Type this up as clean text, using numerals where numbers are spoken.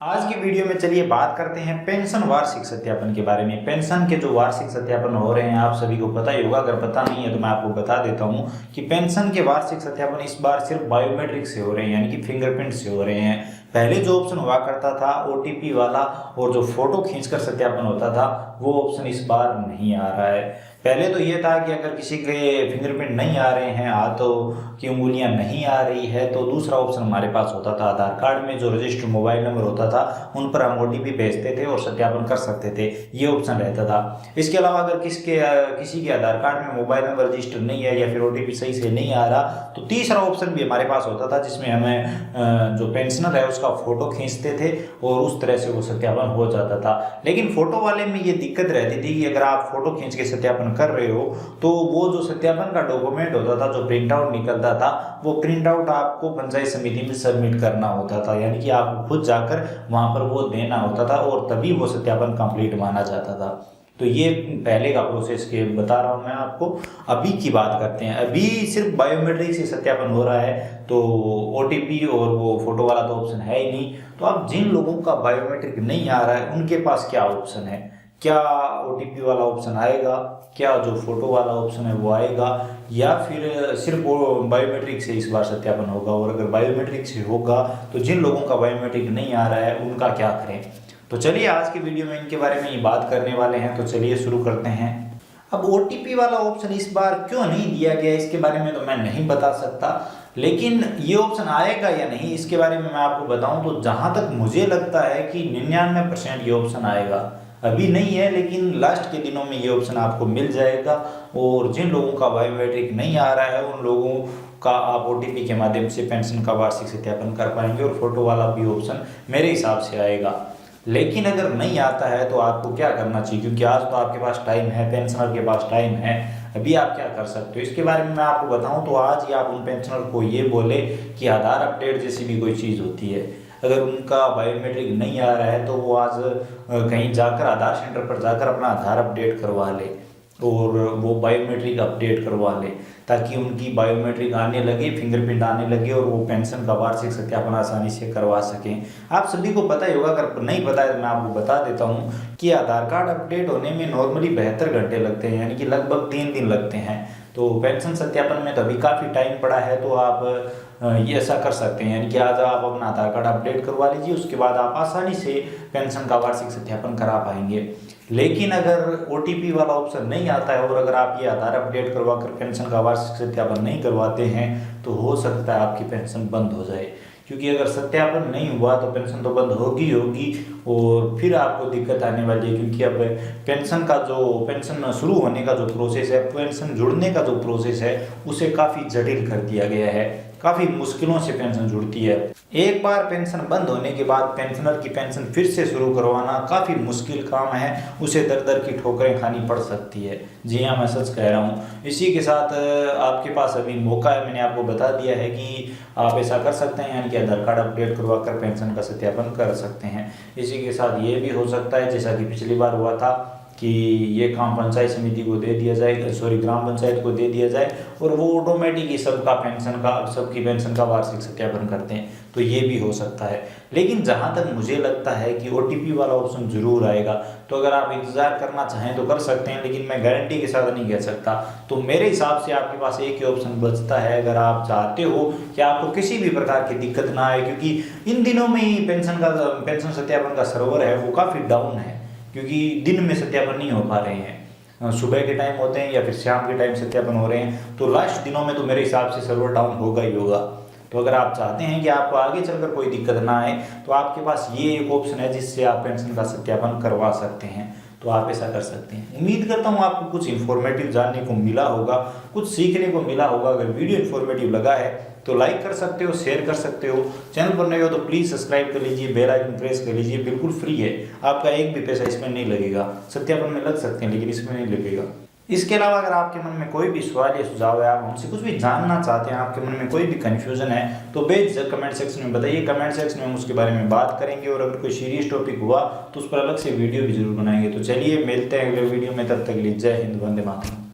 आज की वीडियो में चलिए बात करते हैं पेंशन वार्षिक सत्यापन के बारे में। पेंशन के जो वार्षिक सत्यापन हो रहे हैं आप सभी को पता ही होगा, अगर पता नहीं है तो मैं आपको बता देता हूं कि पेंशन के वार्षिक सत्यापन इस बार सिर्फ बायोमेट्रिक से हो रहे हैं, यानी कि फिंगरप्रिंट से हो रहे हैं। पहले जो ऑप्शन हुआ करता था ओटीपी वाला और जो फोटो खींचकर सत्यापन होता था वो ऑप्शन इस बार नहीं आ रहा है। पहले तो ये था कि अगर किसी के फिंगरप्रिंट नहीं आ रहे हैं, हाथों की उंगलियां नहीं आ रही है, तो दूसरा ऑप्शन हमारे पास होता था आधार कार्ड में जो रजिस्टर्ड मोबाइल नंबर होता था उन पर हम ओटीपी भेजते थे और सत्यापन कर सकते थे, ये ऑप्शन रहता था। इसके अलावा अगर किसी के आधार कार्ड में मोबाइल नंबर रजिस्टर नहीं है या फिर ओटीपी सही से नहीं आ रहा तो तीसरा ऑप्शन भी हमारे पास होता था जिसमें हमें जो पेंशनर है उसका फोटो खींचते थे और उस तरह से वो सत्यापन हो जाता था। लेकिन फोटो वाले में ये दिक्कत रहती थी कि अगर आप फोटो खींच के सत्यापन कर रहे हो तो वो जो सत्यापन का डॉक्यूमेंट होता था, जो प्रिंट आउट निकलता था, वो प्रिंट आउट आपको पंचायत समिति में सबमिट करना होता था, यानी कि आपको खुद जाकर वहां पर वो देना होता था और तभी वो सत्यापन कंप्लीट माना जाता था। तो ये पहले का प्रोसेस के बता रहा हूँ मैं आपको। अभी की बात करते हैं, अभी सिर्फ बायोमेट्रिक से सत्यापन हो रहा है, तो ओटीपी और वो फोटो वाला तो ऑप्शन है ही नहीं। तो अब जिन लोगों का बायोमेट्रिक नहीं आ रहा है उनके पास क्या ऑप्शन है? क्या ओटीपी वाला ऑप्शन आएगा, क्या जो फोटो वाला ऑप्शन है वो आएगा, या फिर सिर्फ बायोमेट्रिक से इस बार सत्यापन होगा? और अगर बायोमेट्रिक से होगा तो जिन लोगों का बायोमेट्रिक नहीं आ रहा है उनका क्या करें? तो चलिए आज की वीडियो में इनके बारे में ही बात करने वाले हैं, तो चलिए शुरू करते हैं। अब ओटीपी वाला ऑप्शन इस बार क्यों नहीं दिया गया इसके बारे में तो मैं नहीं बता सकता, लेकिन ये ऑप्शन आएगा या नहीं इसके बारे में मैं आपको बताऊं तो जहां तक मुझे लगता है कि 99% ये ऑप्शन आएगा। अभी नहीं है लेकिन लास्ट के दिनों में ये ऑप्शन आपको मिल जाएगा और जिन लोगों का बायोमेट्रिक नहीं आ रहा है उन लोगों का आप ओटीपी के माध्यम से पेंशन का वार्षिक सत्यापन कर पाएंगे और फोटो वाला भी ऑप्शन मेरे हिसाब से आएगा। लेकिन अगर नहीं आता है तो आपको क्या करना चाहिए, क्योंकि आज तो आपके पास टाइम है, पेंशनर के पास टाइम है, अभी आप क्या कर सकते हो इसके बारे में मैं आपको बताऊं तो आज ही आप उन पेंशनर को ये बोले कि आधार अपडेट जैसी भी कोई चीज़ होती है, अगर उनका बायोमेट्रिक नहीं आ रहा है तो वो आज कहीं जाकर आधार सेंटर पर जाकर अपना आधार अपडेट करवा ले और वो बायोमेट्रिक अपडेट करवा ले, ताकि उनकी बायोमेट्रिक आने लगे, फिंगरप्रिंट आने लगे और वो पेंशन का वार्षिक सत्यापन आसानी से करवा सकें। आप सभी को पता ही होगा, अगर नहीं पता है तो मैं आपको बता देता हूँ कि आधार कार्ड अपडेट होने में नॉर्मली 72 घंटे लगते हैं, यानी कि लगभग 3 दिन लगते हैं। तो पेंशन सत्यापन में तो अभी काफ़ी टाइम पड़ा है, तो आप ये ऐसा कर सकते हैं, यानी कि आज आप अपना आधार कार्ड अपडेट करवा लीजिए, उसके बाद आप आसानी से पेंशन का वार्षिक सत्यापन करा पाएंगे। लेकिन अगर ओटीपी वाला ऑप्शन नहीं आता है और अगर आप ये आधार अपडेट करवा कर पेंशन का वार्षिक सत्यापन नहीं करवाते हैं तो हो सकता है आपकी पेंशन बंद हो जाए, क्योंकि अगर सत्यापन नहीं हुआ तो पेंशन तो बंद होगी और फिर आपको दिक्कत आने वाली है, क्योंकि अब पेंशन शुरू होने का जो प्रोसेस है, पेंशन जुड़ने का जो प्रोसेस है उसे काफ़ी जटिल कर दिया गया है, काफ़ी मुश्किलों से पेंशन जुड़ती है। एक बार पेंशन बंद होने के बाद पेंशनर की पेंशन फिर से शुरू करवाना काफ़ी मुश्किल काम है, उसे दर दर की ठोकरें खानी पड़ सकती है। जी हाँ, मैं सच कह रहा हूँ। इसी के साथ आपके पास अभी मौका है, मैंने आपको बता दिया है कि आप ऐसा कर सकते हैं, यानी कि आधार कार्ड अपडेट करवा कर पेंशन का सत्यापन कर सकते हैं। इसी के साथ ये भी हो सकता है जैसा कि पिछली बार हुआ था कि ये काम पंचायत समिति को दे दिया जाए, ग्राम पंचायत को दे दिया जाए और वो ऑटोमेटिक ही सबकी पेंशन का वार्षिक सत्यापन करते हैं, तो ये भी हो सकता है। लेकिन जहाँ तक मुझे लगता है कि ओटीपी वाला ऑप्शन जरूर आएगा, तो अगर आप इंतज़ार करना चाहें तो कर सकते हैं, लेकिन मैं गारंटी के साथ नहीं कह सकता। तो मेरे हिसाब से आपके पास एक ही ऑप्शन बचता है, अगर आप चाहते हो कि आपको किसी भी प्रकार की दिक्कत ना आए, क्योंकि इन दिनों में ही पेंशन सत्यापन का सर्वर है वो काफ़ी डाउन है, क्योंकि दिन में सत्यापन नहीं हो पा रहे हैं, सुबह के टाइम होते हैं या फिर शाम के टाइम सत्यापन हो रहे हैं, तो लास्ट दिनों में तो मेरे हिसाब से सर्वर डाउन होगा ही होगा। तो अगर आप चाहते हैं कि आपको आगे चलकर कोई दिक्कत ना आए तो आपके पास ये एक ऑप्शन है जिससे आप पेंशन का सत्यापन करवा सकते हैं, तो आप ऐसा कर सकते हैं। उम्मीद करता हूँ आपको कुछ इन्फॉर्मेटिव जानने को मिला होगा, कुछ सीखने को मिला होगा। अगर वीडियो इन्फॉर्मेटिव लगा है तो लाइक कर सकते हो, शेयर कर सकते हो, चैनल पर नए हो तो प्लीज़ सब्सक्राइब कर लीजिए, बेल आइकन प्रेस कर लीजिए, बिल्कुल फ्री है, आपका एक भी पैसा इसमें नहीं लगेगा। सत्यापन में लग सकते हैं लेकिन इसमें नहीं लगेगा। इसके अलावा अगर आपके मन में कोई भी सवाल या सुझाव है, आप हमसे कुछ भी जानना चाहते हैं, आपके मन में कोई भी कन्फ्यूजन है तो बेझिझक कमेंट सेक्शन में बताइए। कमेंट सेक्शन में हम उसके बारे में बात करेंगे और अगर कोई सीरियस टॉपिक हुआ तो उस पर अलग से वीडियो भी जरूर बनाएंगे। तो चलिए मिलते हैं अगले वीडियो में, तब तक के लिए जय हिंद, वंदे मातरम।